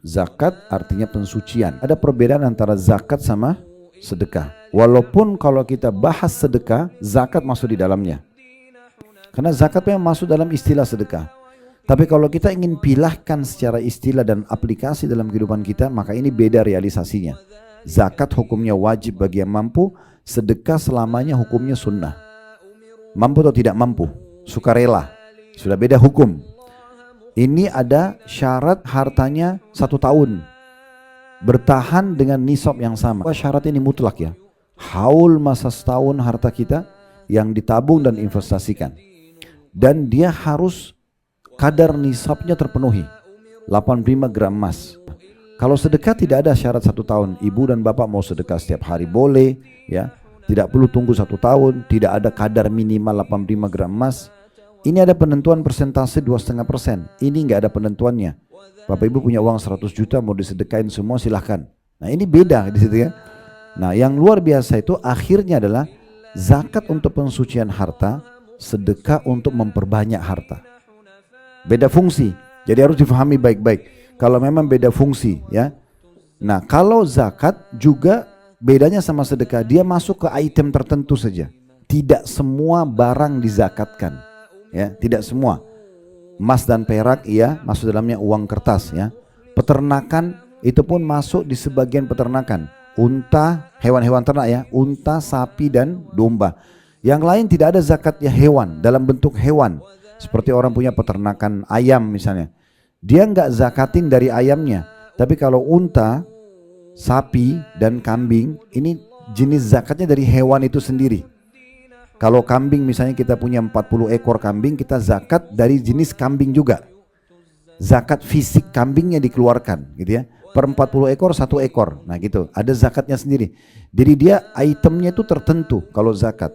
Zakat artinya pensucian. Ada perbedaan antara zakat sama sedekah. Walaupun kalau kita bahas sedekah, zakat masuk di dalamnya. Karena zakat memang masuk dalam istilah sedekah. Tapi kalau kita ingin pilahkan secara istilah dan aplikasi dalam kehidupan kita, maka ini beda realisasinya. Zakat hukumnya wajib bagi yang mampu, sedekah selamanya hukumnya sunnah. Mampu atau tidak mampu, sukarela, sudah beda hukum. Ini ada syarat hartanya 1 tahun, bertahan dengan nisab yang sama. Syarat ini mutlak ya. Haul masa setahun harta kita yang ditabung dan investasikan. Dan dia harus kadar nisabnya terpenuhi, 85 gram emas. Kalau sedekah tidak ada syarat 1 tahun. Ibu dan bapak mau sedekah setiap hari boleh ya. Tidak perlu tunggu 1 tahun. Tidak ada kadar minimal 85 gram emas. Ini ada penentuan persentase 2,5%. Ini nggak ada penentuannya. Bapak ibu punya uang 100 juta mau disedekain semua silahkan. Nah ini beda di situ ya. Nah yang luar biasa itu akhirnya adalah zakat untuk pensucian harta, sedekah untuk memperbanyak harta. Beda fungsi. Jadi harus difahami baik-baik. Kalau memang beda fungsi ya. Nah kalau zakat juga bedanya sama sedekah, dia masuk ke item tertentu saja. Tidak semua barang dizakatkan. Ya, tidak semua. Emas dan perak iya masuk dalamnya uang kertas ya. Peternakan itu pun masuk di sebagian peternakan. Unta, hewan-hewan ternak ya, unta, sapi dan domba. Yang lain tidak ada zakatnya hewan dalam bentuk hewan. Seperti orang punya peternakan ayam misalnya. Dia nggak zakatin dari ayamnya. Tapi kalau unta, sapi dan kambing ini jenis zakatnya dari hewan itu sendiri. Kalau kambing misalnya kita punya 40 ekor kambing, kita zakat dari jenis kambing juga. Zakat fisik kambingnya dikeluarkan gitu ya. Per 40 ekor 1 ekor. Nah gitu, ada zakatnya sendiri. Jadi dia itemnya itu tertentu kalau zakat.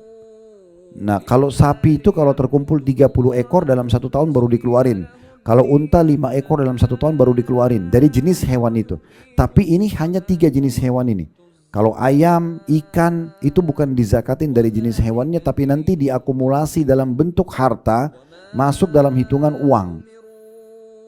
Nah kalau sapi itu kalau terkumpul 30 ekor dalam 1 tahun baru dikeluarin. Kalau unta 5 ekor dalam 1 tahun baru dikeluarin. Dari jenis hewan itu. Tapi ini hanya 3 jenis hewan ini. Kalau ayam, ikan itu bukan dizakatin dari jenis hewannya, tapi nanti diakumulasi dalam bentuk harta, masuk dalam hitungan uang.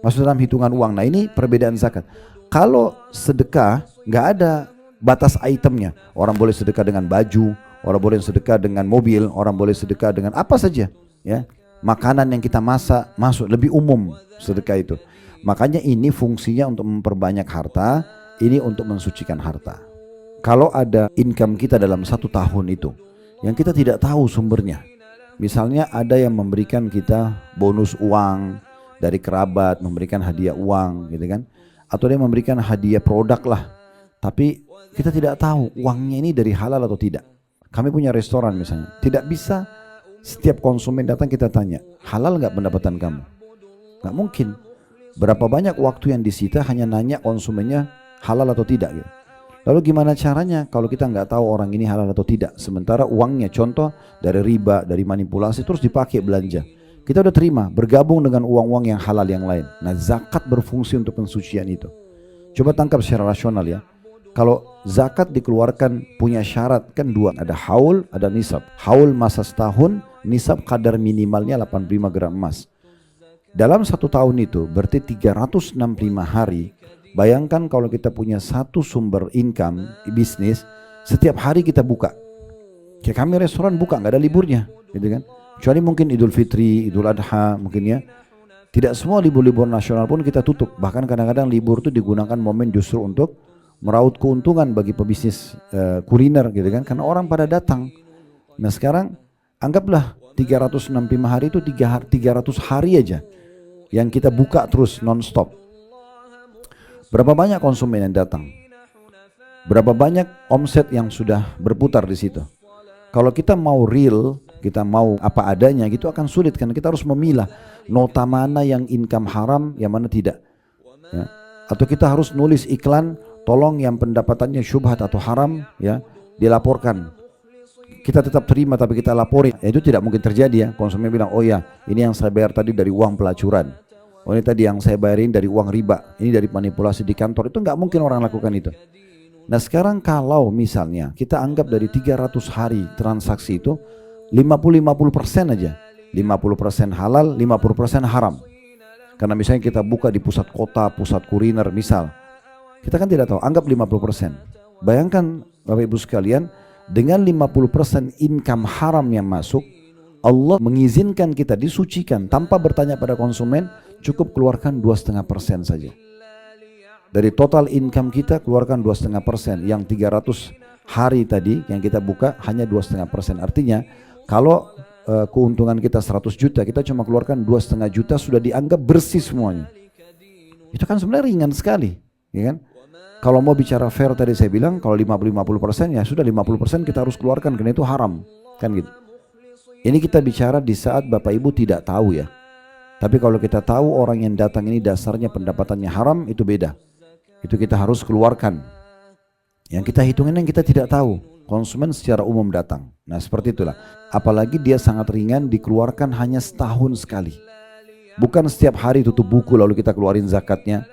Masuk dalam hitungan uang. Nah ini perbedaan zakat. Kalau sedekah nggak ada batas itemnya. Orang boleh sedekah dengan baju, orang boleh sedekah dengan mobil, orang boleh sedekah dengan apa saja. Ya, makanan yang kita masak masuk, lebih umum sedekah itu. Makanya ini fungsinya untuk memperbanyak harta, ini untuk mensucikan harta. Kalau ada income kita dalam 1 tahun itu yang kita tidak tahu sumbernya, misalnya ada yang memberikan kita bonus uang dari kerabat, memberikan hadiah uang gitu kan, atau dia memberikan hadiah produk lah, tapi kita tidak tahu uangnya ini dari halal atau tidak. Kami punya restoran misalnya, tidak bisa setiap konsumen datang kita tanya halal nggak pendapatan kamu, nggak mungkin. Berapa banyak waktu yang disita hanya nanya konsumennya halal atau tidak gitu. Lalu gimana caranya kalau kita nggak tahu orang ini halal atau tidak? Sementara uangnya contoh dari riba, dari manipulasi terus dipakai belanja. Kita udah terima bergabung dengan uang-uang yang halal yang lain. Nah zakat berfungsi untuk pensucian itu. Coba tangkap secara rasional ya. Kalau zakat dikeluarkan punya syarat kan 2. Ada haul, ada nisab. Haul masa setahun, nisab kadar minimalnya 85 gram emas. Dalam 1 tahun itu berarti 365 hari. Bayangkan kalau kita punya 1 sumber income bisnis, setiap hari kita buka. Kayak kami restoran buka, nggak ada liburnya, gitu kan? Kecuali mungkin Idul Fitri, Idul Adha mungkin ya. Tidak semua libur-libur nasional pun kita tutup. Bahkan kadang-kadang libur itu digunakan momen justru untuk meraup keuntungan bagi pebisnis kuliner, gitu kan? Karena orang pada datang. Nah sekarang anggaplah 365 hari itu 300 hari aja yang kita buka terus non-stop. Berapa banyak konsumen yang datang? Berapa banyak omset yang sudah berputar di situ? Kalau kita mau real, kita mau apa adanya gitu akan sulit karena kita harus memilah nota mana yang income haram, yang mana tidak. Ya. Atau kita harus nulis iklan, tolong yang pendapatannya syubhat atau haram ya dilaporkan. Kita tetap terima tapi kita laporin. Itu tidak mungkin terjadi ya. Konsumen bilang, oh ya ini yang saya bayar tadi dari uang pelacuran. Oh ini tadi yang saya bayarin dari uang riba, ini dari manipulasi di kantor. Itu nggak mungkin orang lakukan itu. Nah sekarang kalau misalnya kita anggap dari 300 hari transaksi itu 50-50% aja, 50% halal, 50% haram. Karena misalnya kita buka di pusat kota, pusat kuliner misal, Kita kan tidak tahu, anggap 50%. Bayangkan Bapak Ibu sekalian, dengan 50% income haram yang masuk, Allah mengizinkan kita disucikan tanpa bertanya pada konsumen, cukup keluarkan 2,5% saja. Dari total income kita keluarkan 2,5%, yang 300 hari tadi yang kita buka hanya 2,5%. Artinya kalau keuntungan kita 100 juta, kita cuma keluarkan 2,5 juta sudah dianggap bersih semuanya. Itu kan sebenarnya ringan sekali, ya kan? Kalau mau bicara fair tadi saya bilang, kalau 50% ya sudah 50% kita harus keluarkan karena itu haram, kan gitu. Ini kita bicara di saat Bapak Ibu tidak tahu ya. Tapi kalau kita tahu orang yang datang ini dasarnya pendapatannya haram, itu beda. Itu kita harus keluarkan. Yang kita hitungin yang kita tidak tahu, konsumen secara umum datang. Nah seperti itulah. Apalagi dia sangat ringan, dikeluarkan hanya setahun sekali. Bukan setiap hari tutup buku lalu kita keluarin zakatnya.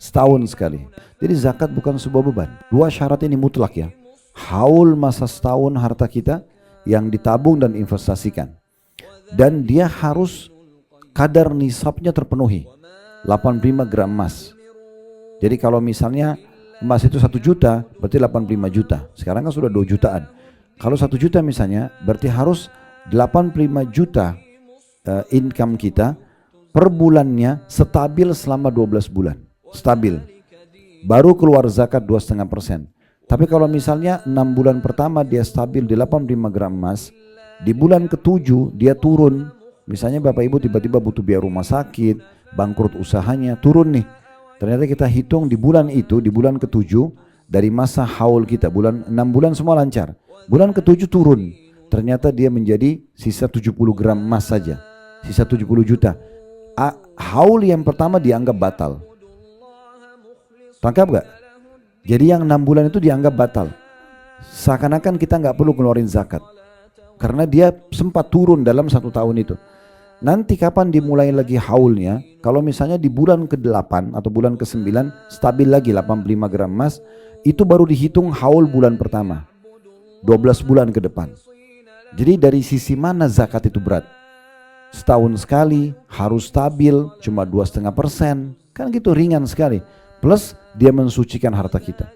Setahun sekali. Jadi zakat bukan sebuah beban. Dua syarat ini mutlak ya. Haul masa setahun harta kita yang ditabung dan investasikan. Dan dia harus kadar nisabnya terpenuhi. 85 gram emas. Jadi kalau misalnya emas itu 1 juta, berarti 85 juta. Sekarang kan sudah 2 jutaan. Kalau 1 juta misalnya, berarti harus 85 juta income kita per bulannya stabil selama 12 bulan. Stabil. Baru keluar zakat 2,5%. Tapi kalau misalnya 6 bulan pertama dia stabil di 85 gram emas, di bulan ke-7 dia turun. Misalnya Bapak Ibu tiba-tiba butuh biaya rumah sakit, bangkrut usahanya, turun nih. Ternyata kita hitung di bulan itu, di bulan ke-7 dari masa haul kita, 6 bulan semua lancar. Bulan ke-7 turun. Ternyata dia menjadi sisa 70 gram emas saja. Sisa 70 juta. Haul yang pertama dianggap batal. Tangkap gak? Jadi yang 6 bulan itu dianggap batal. Seakan-akan kita nggak perlu ngeluarin zakat. Karena dia sempat turun dalam 1 tahun itu. Nanti kapan dimulai lagi haulnya? Kalau misalnya di bulan ke-8 atau bulan ke-9 stabil lagi 85 gram emas, itu baru dihitung haul bulan pertama. 12 bulan ke depan. Jadi dari sisi mana zakat itu berat? Setahun sekali, harus stabil, cuma 2,5%. Kan gitu ringan sekali. Plus dia mensucikan harta kita.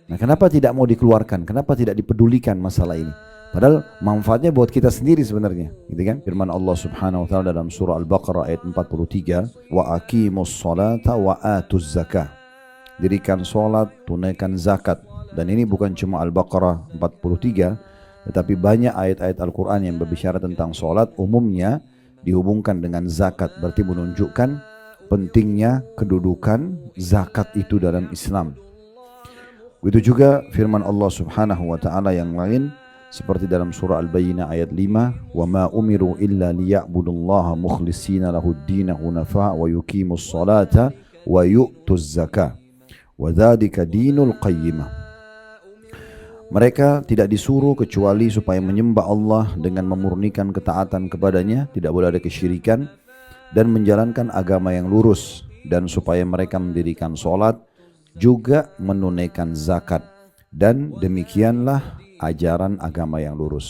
Nah kenapa tidak mau dikeluarkan? Kenapa tidak dipedulikan masalah ini? Padahal manfaatnya buat kita sendiri sebenarnya, gitu kan? Firman Allah Subhanahu wa taala dalam surah Al-Baqarah ayat 43, wa aqimus sholata wa atuz zakah. Dirikan salat, tunaikan zakat. Dan ini bukan cuma Al-Baqarah 43, tetapi banyak ayat-ayat Al-Qur'an yang berbicara tentang salat umumnya dihubungkan dengan zakat, berarti menunjukkan pentingnya kedudukan zakat itu dalam Islam. Begitu juga firman Allah Subhanahu wa taala yang lain seperti dalam surah Al-Bayyinah ayat 5, "Wa ma umiru illa liya'budullaha mukhlishina lahud-din hunafa wa yuqimus salata wa yu'tuz zakah wa dzalika dinul qayyimah." Mereka tidak disuruh kecuali supaya menyembah Allah dengan memurnikan ketaatan kepadanya, tidak boleh ada kesyirikan, dan menjalankan agama yang lurus, dan supaya mereka mendirikan sholat juga menunaikan zakat, dan demikianlah ajaran agama yang lurus.